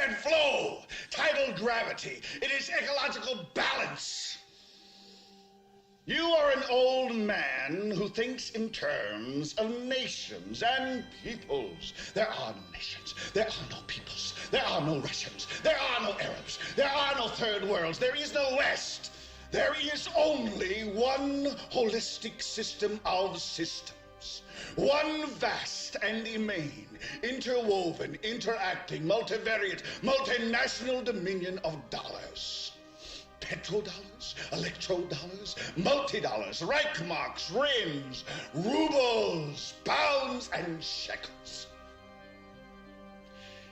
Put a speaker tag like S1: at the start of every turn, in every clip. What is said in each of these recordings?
S1: and flow, tidal gravity. It is ecological balance. You are an old man who thinks in terms of nations and peoples. There are no nations. There are no peoples. There are no Russians. There are no Arabs. There are no third worlds. There is no West. There is only one holistic system of systems. One vast and immane, interwoven, interacting, multivariate, multinational dominion of dollars. Petrodollars, electrodollars, multi-dollars, Reichmarks, rims, rubles, pounds, and shekels.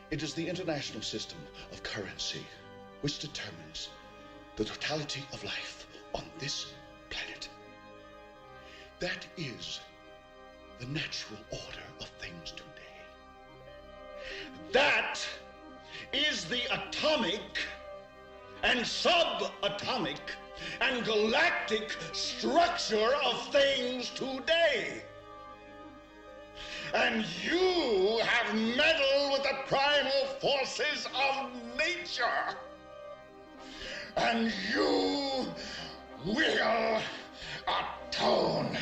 S1: It is the international system of currency which determines the totality of life on this planet. That is the natural order of things today. That is the atomic and subatomic and galactic structure of things today. And you have meddled with the primal forces of nature. And you will atone.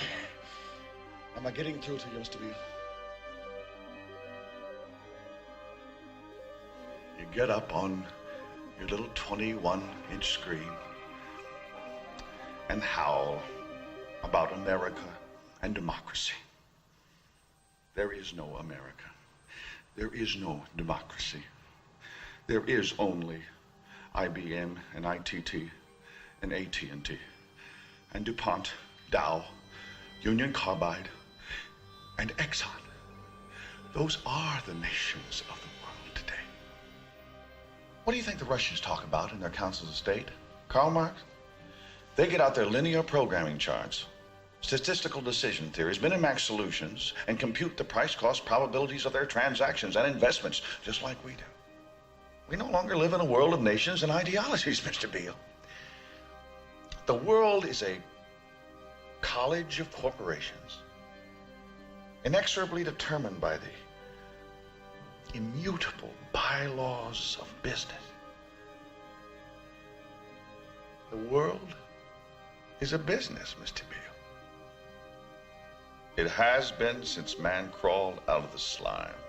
S1: Am I getting through to you, Mr. Beale? You get up on your little 21-inch screen and howl about America and democracy. There is no America. There is no democracy. There is only IBM and ITT and AT&T and DuPont, Dow, Union Carbide, and Exxon. Those are the nations of the world today. What do you think the Russians talk about in their councils of state? Karl Marx? They get out their linear programming charts, statistical decision theories, Minimax solutions, and compute the price-cost probabilities of their transactions and investments, just like we do. We no longer live in a world of nations and ideologies, Mr. Beale. The world is a college of corporations, inexorably determined by the immutable bylaws of business. The world is a business, Mr. Beale. It has been since man crawled out of the slime.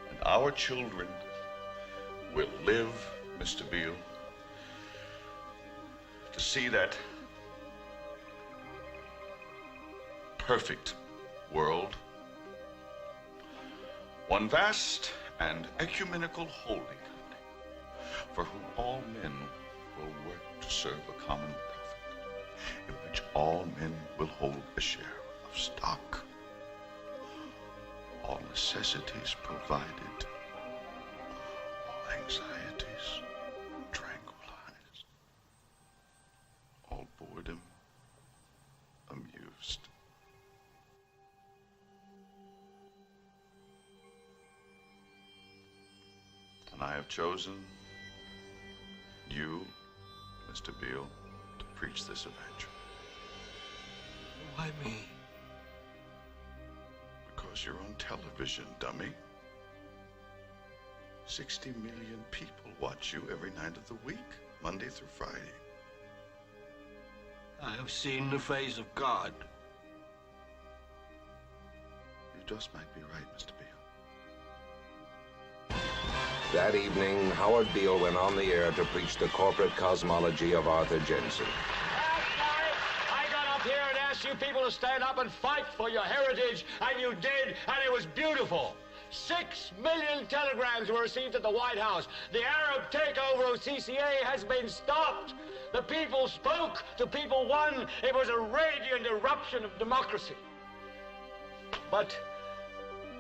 S1: And our children will live, Mr. Beale, to see that perfect world. One vast and ecumenical holy company, for whom all men will work to serve a common profit, in which all men will hold a share of stock, all necessities provided, all anxieties tranquilized, all boredom amused. And I have chosen you, Mr. Beale, to preach this evangel.
S2: Why me?
S1: Because you're on television, dummy. 60 million people watch you every night of the week, Monday through Friday.
S2: I have seen the face of God.
S1: You just might be right, Mr. Beale.
S3: That evening, Howard Beale went on the air to preach the corporate cosmology of Arthur Jensen.
S4: Last night, I got up here and asked you people to stand up and fight for your heritage, and you did, and it was beautiful. 6 million telegrams were received at the White House. The Arab takeover of CCA has been stopped. The people spoke, the people won. It was a radiant eruption of democracy. But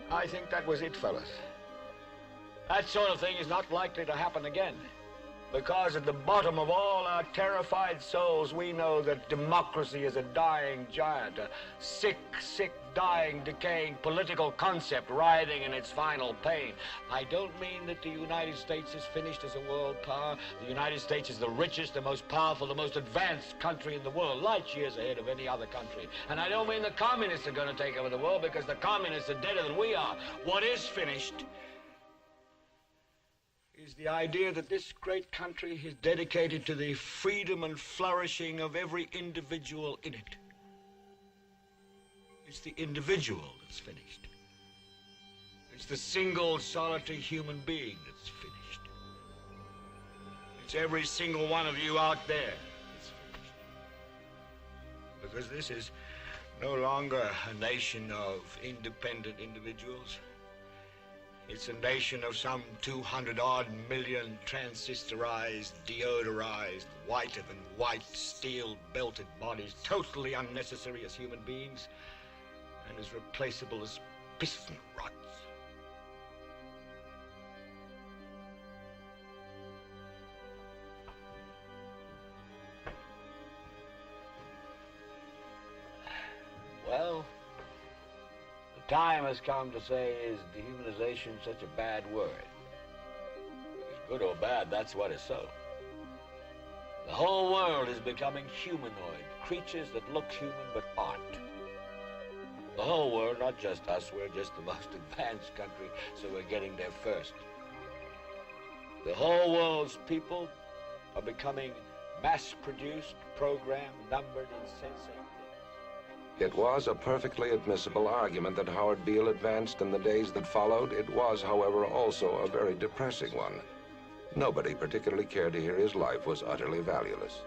S4: I think that was it, fellas. That sort of thing is not likely to happen again. Because at the bottom of all our terrified souls, we know that democracy is a dying giant, a sick, sick dying, decaying political concept writhing in its final pain. I don't mean that the United States is finished as a world power. The United States is the richest, the most powerful, the most advanced country in the world, light years ahead of any other country. And I don't mean the communists are going to take over the world, because the communists are deader than we are. What is finished is the idea that this great country is dedicated to the freedom and flourishing of every individual in it. It's the individual that's finished. It's the single, solitary human being that's finished. It's every single one of you out there that's finished. Because this is no longer a nation of independent individuals. It's a nation of some 200-odd million transistorized, deodorized, whiter than white, steel-belted bodies, totally unnecessary as human beings, and as replaceable as piston rods. Well, the time has come to say, is dehumanization such a bad word? It's good or bad, that's what is so. The whole world is becoming humanoid, creatures that look human but aren't. The whole world, not just us, we're just the most advanced country, so we're getting there first. The whole world's people are becoming mass-produced, programmed, numbered, insensate.
S3: It was a perfectly admissible argument that Howard Beale advanced in the days that followed. It was, however, also a very depressing one. Nobody particularly cared to hear his life was utterly valueless.